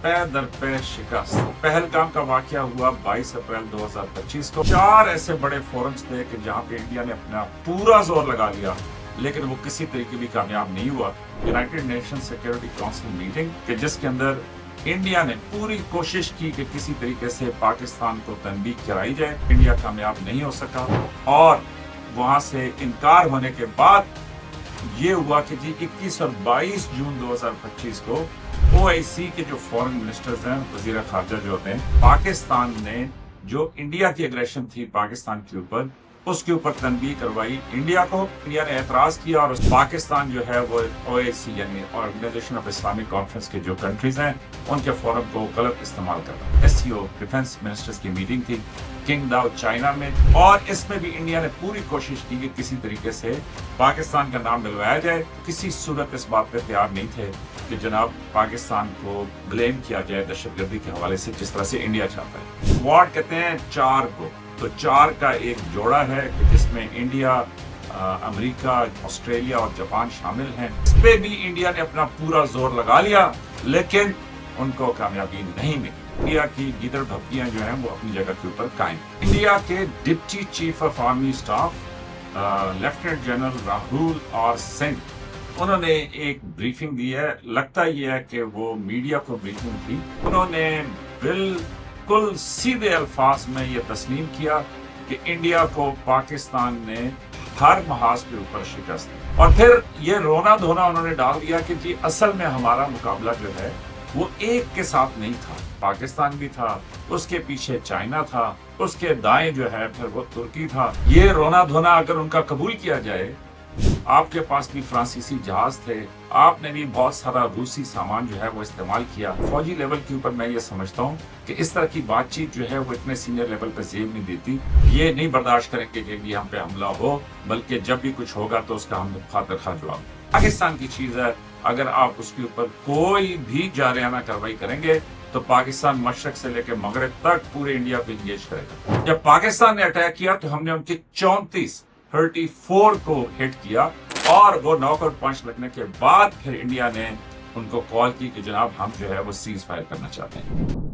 پے در پے شکست۔ پہلگام کا واقعہ ہوا 22 اپریل 2025 کو۔ 4 ایسے بڑے فورمز تھے کہ جہاں پہ انڈیا نے اپنا پورا زور لگا لیا، لیکن وہ کسی طریقے بھی کامیاب نہیں ہوا۔ United nation security council meeting کہ جس کے اندر انڈیا نے پوری کوشش کی کہ کسی طریقے سے پاکستان کو تنبیہ کرائی جائے، انڈیا کامیاب نہیں ہو سکا، اور وہاں سے انکار ہونے کے بعد یہ ہوا کہ 21 اور 22 جون 2025 کو OIC کے جو فورن منسٹرز ہیں، وزیر خارجہ جو ہوتے ہیں، پاکستان نے جو انڈیا کی اگریشن تھی پاکستان کے اوپر، اس کے اوپر تنبیہ کروائی انڈیا کو۔ انڈیا نے اعتراض کیا اور پاکستان جو ہے وہ OIC یعنی آرگنائزیشن آف اسلامک کانفرنس کے جو کنٹریز ہیں ان کے فورم کو غلط استعمال کرتا۔ SCO ڈیفنس منسٹرز کی میٹنگ تھی کنگ داؤ چائنا میں، اور اس میں بھی انڈیا نے پوری کوشش کی کہ کسی طریقے سے پاکستان کا نام ملوایا جائے۔ کسی صورت اس بات پہ تیار نہیں تھے کہ جناب پاکستان کو بلیم کیا جائے دہشت گردی کے حوالے سے، جس طرح سے انڈیا چاہتا ہے۔ کوارڈ کہتے ہیں 4 کو، تو 4 کا ایک جوڑا ہے کہ جس میں انڈیا، امریکہ، آسٹریلیا اور جاپان شامل ہیں۔ اس پہ بھی انڈیا نے اپنا پورا زور لگا لیا، لیکن ان کو کامیابی نہیں ملی۔ انڈیا کی گیدڑ بھپکیاں جو ہیں وہ اپنی جگہ کے اوپر قائم۔ انڈیا کے deputy chief of army staff lieutenant general Rahul R Singh, انہوں نے ایک بریفنگ دی ہے۔ لگتا یہ ہے کہ وہ میڈیا کو بریفنگ تھی۔ انہوں نے بالکل سیدھے الفاظ میں یہ تسلیم کیا کہ انڈیا کو پاکستان نے ہر محاذ کے اوپر شکست دی، اور پھر یہ رونا دھونا انہوں نے ڈال دیا کہ جی اصل میں ہمارا مقابلہ جو ہے وہ ایک کے ساتھ نہیں تھا، پاکستان بھی تھا، اس کے پیچھے چائنا تھا، اس کے دائیں جو ہے پھر وہ ترکی تھا۔ یہ رونا دھونا اگر ان کا قبول کیا جائے، آپ کے پاس بھی فرانسیسی جہاز تھے، آپ نے بھی بہت سارا روسی سامان جو ہے وہ استعمال کیا۔ فوجی لیول کے اوپر میں یہ سمجھتا ہوں کہ اس طرح کی بات چیت جو ہے وہ اتنے سینئر لیول پہ زیب نہیں دیتی۔ یہ نہیں برداشت کریں گے کہ ہم پہ حملہ ہو، بلکہ جب بھی کچھ ہوگا تو اس کا ہم خاطر خواہ جواب۔ پاکستان کی چیز ہے، اگر آپ اس کے اوپر کوئی بھی جارحانہ کارروائی کریں گے تو پاکستان مشرق سے لے کے مغرب تک پورے انڈیا کو انگیج کرے گا۔ جب پاکستان نے اٹیک کیا تو ہم نے ان کے 34 کو ہٹ کیا، اور وہ ناک آؤٹ پنچ لگنے کے بعد پھر انڈیا نے ان کو کال کی کہ جناب ہم جو ہے وہ سیز فائر کرنا چاہتے ہیں۔